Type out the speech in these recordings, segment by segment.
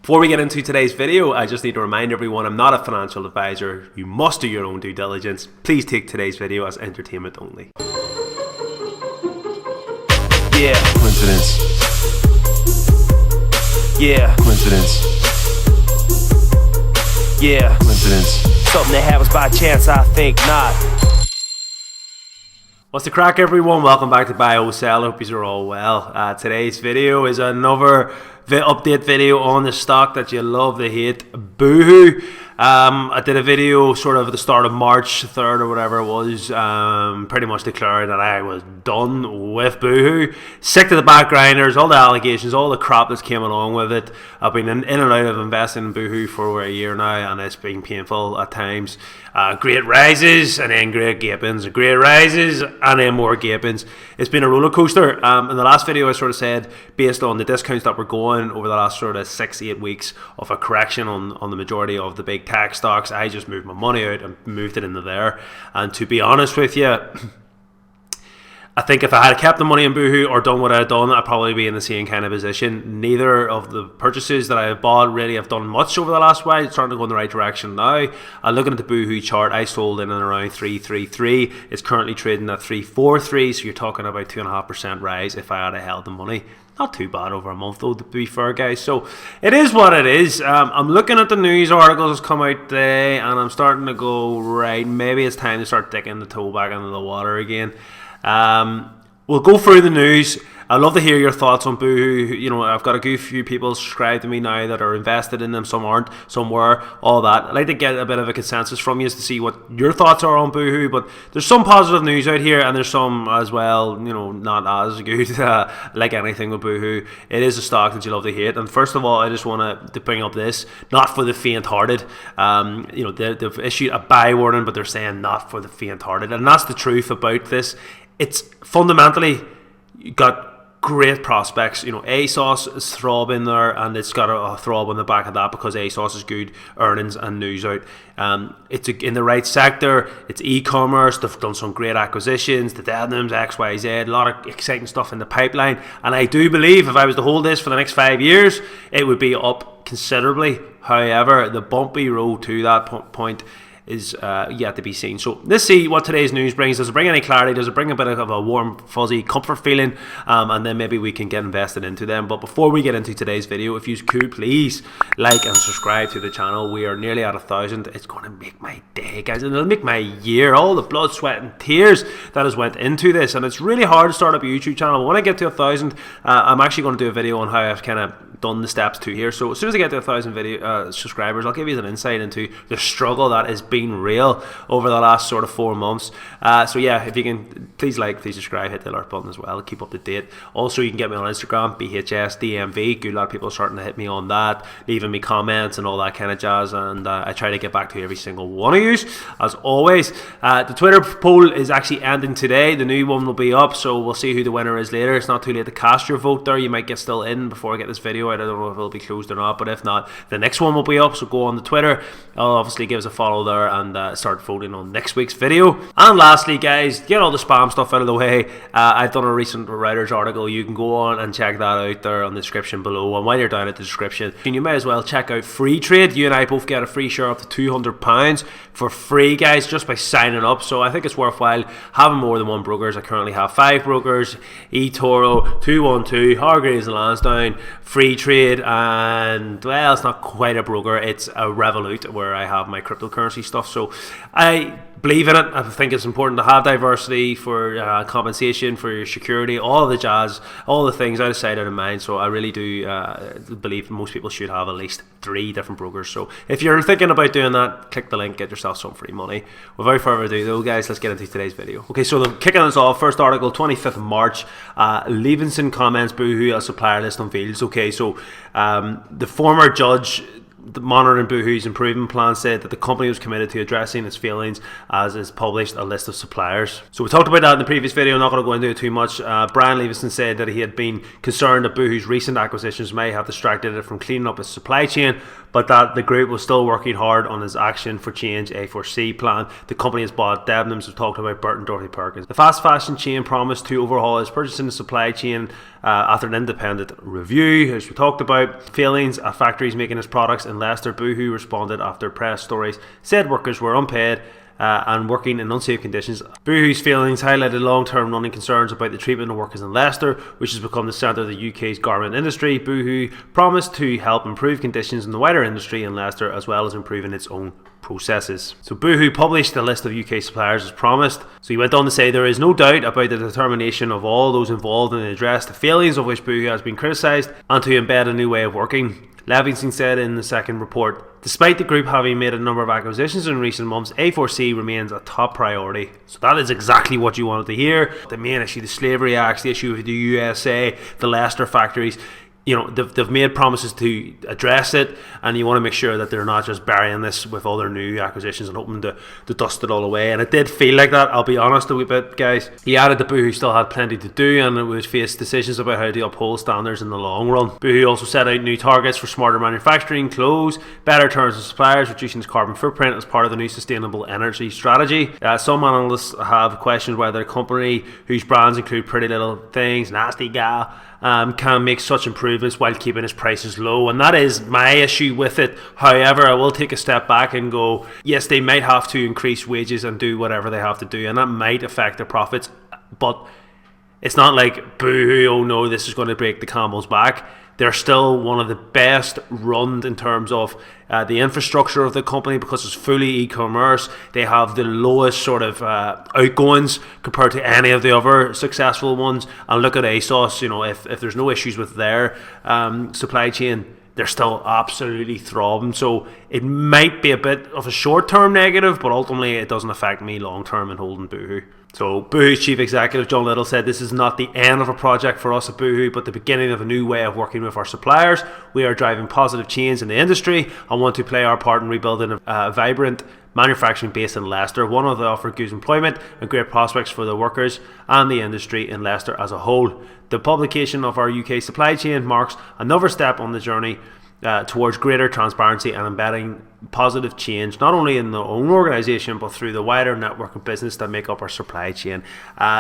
Before we get into today's video, I just need to remind everyone I'm not a financial advisor. You must do your own due diligence. Please take today's video as entertainment only. Yeah. Coincidence. Yeah. Coincidence. Yeah. Coincidence. Something that happens by chance, I think not. What's the crack, everyone? Welcome back to Buy O Sell. I hope you're all well. Today's video is another update video on the stock that you love to hate, Boohoo. I did a video sort of at the start of March 3rd or whatever it was, pretty much declaring that I was done with Boohoo. Sick to the back grinders, all the allegations, all the crap that's came along with it. I've been in and out of investing in Boohoo for over a year now, and it's been painful at times. Great rises and then great gapings, great rises and then more gapings. It's been a roller coaster. In the last video I sort of said, based on the discounts that were going over the last sort of 6-8 weeks of a correction on the majority of the big tech stocks, I just moved my money out and moved it into there. And to be honest with you, I think if I had kept the money in Boohoo or done what I had done, I'd probably be in the same kind of position. Neither of the purchases that I have bought really have done much over the last while. It's starting to go in the right direction now. Looking at the Boohoo chart, I sold in and around 333. It's currently trading at 343, so you're talking about 2.5% rise if I had held the money. Not too bad over a month though, to be fair, guys. So it is what it is. I'm looking at the news articles come out today, and I'm starting to go, right, maybe it's time to start digging the toe back into the water again. We'll go through the news. I'd love to hear your thoughts on Boohoo. You know, I've got a good few people subscribed to me now that are invested in them. Some aren't, some were, all that. I'd like to get a bit of a consensus from you to see what your thoughts are on Boohoo. But there's some positive news out here, and there's some as well, you know, not as good. Like anything with Boohoo, it is a stock that you love to hate. And first of all, I just want to bring up this, not for the faint-hearted. You know, they've issued a buy warning, but they're saying not for the faint-hearted. And that's the truth about this. It's fundamentally got great prospects. You know, ASOS is throbbing there, and it's got a throb on the back of that because ASOS is good earnings and news out. It's in the right sector. It's e-commerce. They've done some great acquisitions, the Denims, XYZ, a lot of exciting stuff in the pipeline. And I do believe if I was to hold this for the next 5 years, it would be up considerably. However, the bumpy road to that point is yet to be seen. So let's see what today's news brings. Does it bring any clarity? Does it bring a bit of a warm, fuzzy comfort feeling? And then maybe we can get invested into them. But before we get into today's video, if you could please like and subscribe to the channel. We are nearly at 1,000. It's going to make my day, guys, and it'll make my year. All the blood, sweat and tears that has went into this, and it's really hard to start up a YouTube channel. But when I get to 1,000, I'm actually going to do a video on how I've kind of done the steps to here. So as soon as I get to 1,000 subscribers, I'll give you an insight into the struggle that has been real over the last sort of 4 months. So yeah, if you can please like, please subscribe, hit the alert button as well, keep up to date. Also, you can get me on Instagram, BHSDMV. Good, a lot of people are starting to hit me on that, leaving me comments and all that kind of jazz, and I try to get back to every single one of you as always. The Twitter poll is actually ending today. The new one will be up, so we'll see who the winner is later. It's not too late to cast your vote there. You might get still in before I get this video. I don't know if it'll be closed or not, but if not, the next one will be up. So go on the Twitter. I'll obviously give us a follow there and start voting on next week's video. And lastly, guys, get all the spam stuff out of the way. I've done a recent Reuters article. You can go on and check that out there on the description below. And while you're down at the description, you might as well check out Free Trade. You and I both get a free share up to £200 for free, guys, just by signing up. So I think it's worthwhile having more than one brokers. I currently have 5 brokers: eToro, 212, Hargreaves and Lansdowne, Free Trade, and well, it's not quite a broker, it's a Revolut where I have my cryptocurrency stuff. So I believe in it. I think it's important to have diversity for compensation, for your security, all the jazz, all the things out of sight, out of mind. So I really do believe most people should have at least 3 different brokers. So if you're thinking about doing that, click the link, get yourself some free money. Without further ado though, guys, let's get into today's video. Okay, so kicking us off, first article, 25th of March, Levinson comments Boohoo as supplier list unveils. Okay, so the former judge monitoring Boohoo's improvement plan, said that the company was committed to addressing its failings as it's published a list of suppliers. So we talked about that in the previous video, I'm not going to go into it too much. Brian Levinson said that he had been concerned that Boohoo's recent acquisitions may have distracted it from cleaning up its supply chain, but that the group was still working hard on its Action for Change A4C plan. The company has bought Debenhams, we've talked about Burt and Dorothy Perkins. The fast fashion chain promised to overhaul its purchasing supply chain after an independent review. As we talked about failings at factories making its products in Leicester, Boohoo responded after press stories said workers were unpaid and working in unsafe conditions. Boohoo's failings highlighted long-term running concerns about the treatment of workers in Leicester, which has become the centre of the UK's garment industry. Boohoo promised to help improve conditions in the wider industry in Leicester, as well as improving its own processes. So Boohoo published a list of UK suppliers as promised. So he went on to say there is no doubt about the determination of all those involved in address the failings of which Boohoo has been criticised and to embed a new way of working. Levinson said in the second report, despite the group having made a number of acquisitions in recent months, A4C remains a top priority. So that is exactly what you wanted to hear. The main issue, the slavery acts, the issue with the USA, the Leicester factories, you know, they've made promises to address it, and you want to make sure that they're not just burying this with other new acquisitions and hoping to dust it all away. And it did feel like that, I'll be honest a wee bit, guys. He added that Boohoo still had plenty to do and it would face decisions about how to uphold standards in the long run. Boohoo also set out new targets for smarter manufacturing, clothes, better terms with suppliers, reducing its carbon footprint as part of the new sustainable energy strategy. Some analysts have questioned whether a company whose brands include Pretty Little Things, Nasty Gal, can make such improvements while keeping its prices low, and that is my issue with it. However, I will take a step back and go, yes, they might have to increase wages and do whatever they have to do, and that might affect their profits, but it's not like Boohoo, oh no, this is going to break the camel's back. They're still one of the best run in terms of the infrastructure of the company, because it's fully e-commerce. They have the lowest sort of outgoings compared to any of the other successful ones. And look at ASOS, you know, if there's no issues with their supply chain, they're still absolutely throbbing. So it might be a bit of a short-term negative, but ultimately it doesn't affect me long-term in holding Boohoo. So Boohoo's chief executive John Little said, this is not the end of a project for us at Boohoo, but the beginning of a new way of working with our suppliers. We are driving positive change in the industry and want to play our part in rebuilding a vibrant manufacturing base in Leicester, one that offers good employment and great prospects for the workers and the industry in Leicester as a whole. The publication of our UK supply chain marks another step on the journey towards greater transparency and embedding positive change, not only in their own organisation but through the wider network of business that make up our supply chain.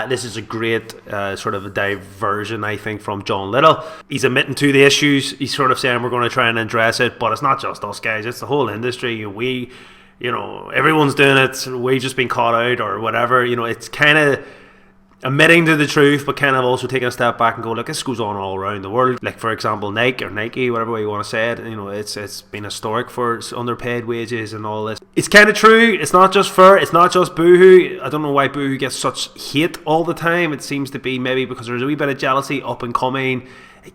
This is a great sort of a diversion, I think, from John Little. He's admitting to the issues. He's sort of saying we're going to try and address it, but it's not just us guys, it's the whole industry. We, you know, everyone's doing it. We've just been caught out or whatever. You know, it's kind of admitting to the truth, but kind of also taking a step back and go, look, this goes on all around the world. Like, for example, Nike, whatever way you want to say it, you know, it's been historic for underpaid wages and all this. It's kind of true. It's not just fair. It's not just Boohoo. I don't know why Boohoo gets such hate all the time. It seems to be maybe because there's a wee bit of jealousy up and coming.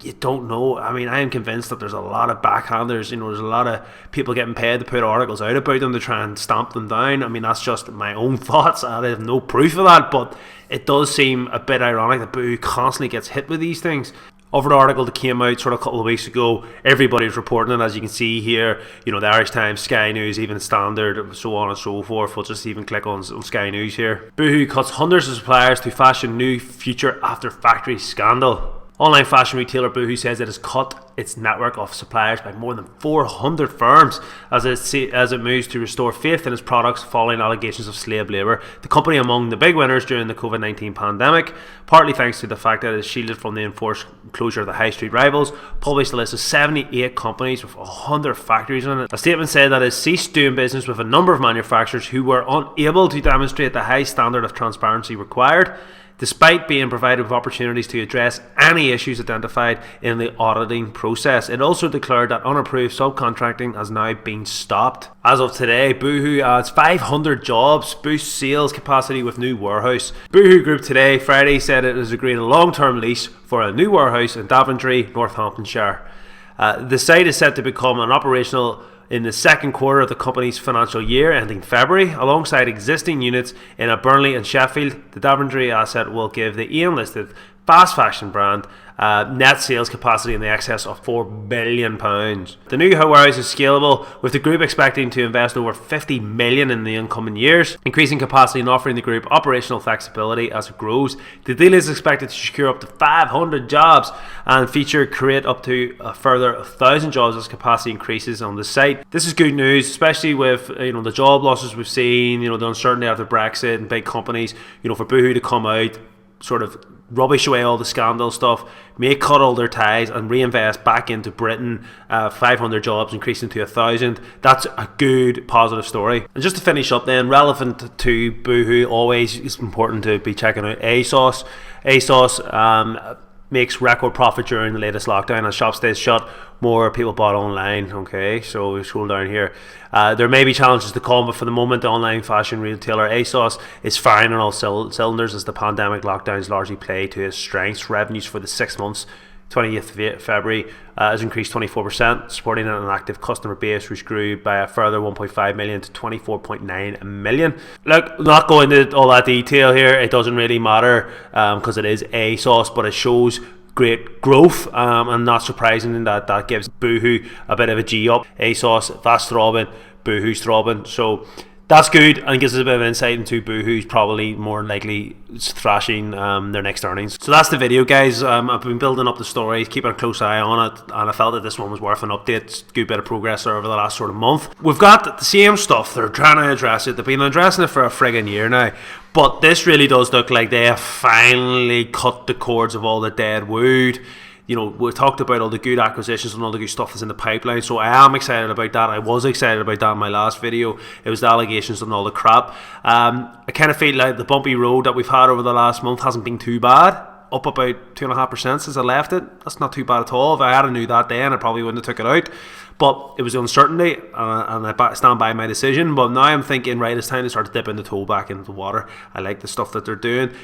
You don't know. I mean, I am convinced that there's a lot of backhanders. You know, there's a lot of people getting paid to put articles out about them to try and stamp them down. I mean, that's just my own thoughts. I have no proof of that, but it does seem a bit ironic that Boohoo constantly gets hit with these things. Over the article that came out sort of a couple of weeks ago, everybody's reporting it, as you can see here. You know, the Irish Times, Sky News, even Standard, so on and so forth. We'll just even click on Sky News here. Boohoo cuts hundreds of suppliers to fashion new future after factory scandal. Online fashion retailer Boohoo says it has cut its network of suppliers by more than 400 firms as it moves to restore faith in its products following allegations of slave labour. The company among the big winners during the COVID-19 pandemic, partly thanks to the fact that it is shielded from the enforced closure of the high street rivals, published a list of 78 companies with 100 factories in it. A statement said that it ceased doing business with a number of manufacturers who were unable to demonstrate the high standard of transparency required, despite being provided with opportunities to address any issues identified in the auditing process. It also declared that unapproved subcontracting has now been stopped. As of today, Boohoo adds 500 jobs, boosts sales capacity with new warehouse. Boohoo Group today, Friday, said it has agreed a long-term lease for a new warehouse in Daventry, Northamptonshire. The site is set to become operational in the second quarter of the company's financial year ending February, alongside existing units in Burnley and Sheffield. The Daventry asset will give the AIM listed fast fashion brand net sales capacity in the excess of £4 billion. The new warehouse is scalable, with the group expecting to invest over $50 million in the incoming years, increasing capacity and offering the group operational flexibility as it grows. The deal is expected to secure up to 500 jobs and create up to a further 1,000 jobs as capacity increases on the site. This is good news, especially with the job losses we've seen, the uncertainty after Brexit and big companies, for Boohoo to come out, sort of rubbish away all the scandal stuff, may cut all their ties and reinvest back into Britain. 500 jobs increasing to 1,000. That's a good positive story. And just to finish up then, relevant to Boohoo, always it's important to be checking out ASOS. ASOS makes record profit during the latest lockdown. As shop stays shut, more people bought online. Okay, so we scroll down here. There may be challenges to come, but for the moment, the online fashion retailer ASOS is firing on all cylinders as the pandemic lockdowns largely play to its strengths. Revenues for the 6 months, 20th February, has increased 24%, supporting an active customer base which grew by a further 1.5 million to 24.9 million. Look, not going into all that detail here, it doesn't really matter because it is ASOS, but it shows great growth, and not surprising that gives Boohoo a bit of a G up. ASOS, that's throbbing, Boohoo's throbbing, so that's good and gives us a bit of insight into Boohoo's probably more likely thrashing their next earnings. So that's the video, guys. I've been building up the story, keeping a close eye on it, and I felt that this one was worth an update. Good bit of progress over the last sort of month. We've got the same stuff, they're trying to address it, they've been addressing it for a friggin' year now, but this really does look like they have finally cut the cords of all the dead wood. We talked about all the good acquisitions and all the good stuff that's in the pipeline, so I am excited about that. I was excited about that in my last video. It was the allegations and all the crap. I kind of feel like the bumpy road that we've had over the last month hasn't been too bad. Up about 2.5% since I left it. That's not too bad at all. If I had knew that then, I probably wouldn't have took it out. But it was the uncertainty, and I stand by my decision. But now I'm thinking, right, it's time to start dipping the toe back into the water. I like the stuff that they're doing.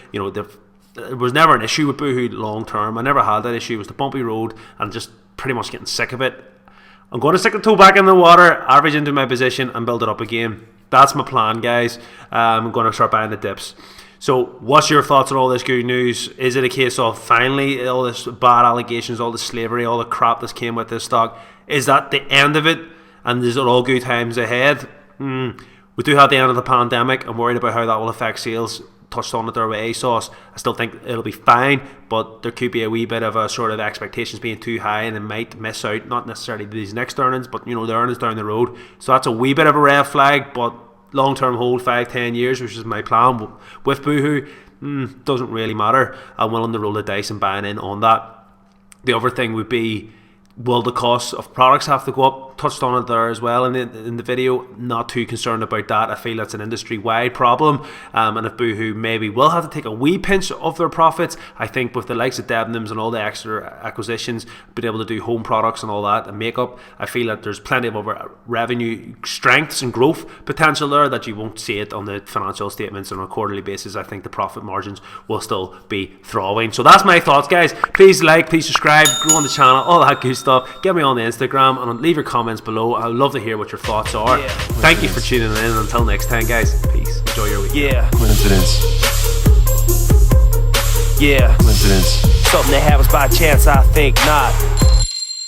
It was never an issue with Boohoo long term. I never had that issue. It was the bumpy road and just pretty much getting sick of it. I'm going to stick the toe back in the water, average into my position and build it up again. That's my plan, guys. I'm going to start buying the dips. So what's your thoughts on all this good news? Is it a case of finally all this bad allegations, all the slavery, all the crap that's came with this stock, is that the end of it and is it all good times ahead? We do have the end of the pandemic. I'm worried about how that will affect sales. Touched on it there with ASOS. I still think it'll be fine, but there could be a wee bit of a sort of expectations being too high and it might miss out, not necessarily these next earnings, but the earnings down the road. So that's a wee bit of a red flag, but long-term hold 5-10 years, which is my plan with Boohoo, doesn't really matter. I'm willing to roll the dice and buying in on that. The other thing would be, will the cost of products have to go up? Touched on it there as well in the video. Not too concerned about that. I feel that's an industry-wide problem, and if Boohoo maybe will have to take a wee pinch of their profits, I think with the likes of Debenhams and all the extra acquisitions, being able to do home products and all that and makeup, I feel that there's plenty of other revenue strengths and growth potential there that you won't see it on the financial statements on a quarterly basis. I think the profit margins will still be throbbing. So that's my thoughts, guys. Please like, please subscribe, grow on the channel, all that good stuff. Get me on the Instagram and leave your comments below. I'd love to hear what your thoughts are. Thank you for tuning in. Until next time, guys, peace. Enjoy your week. Coincidence. Coincidence. Something that happens by chance, I think not.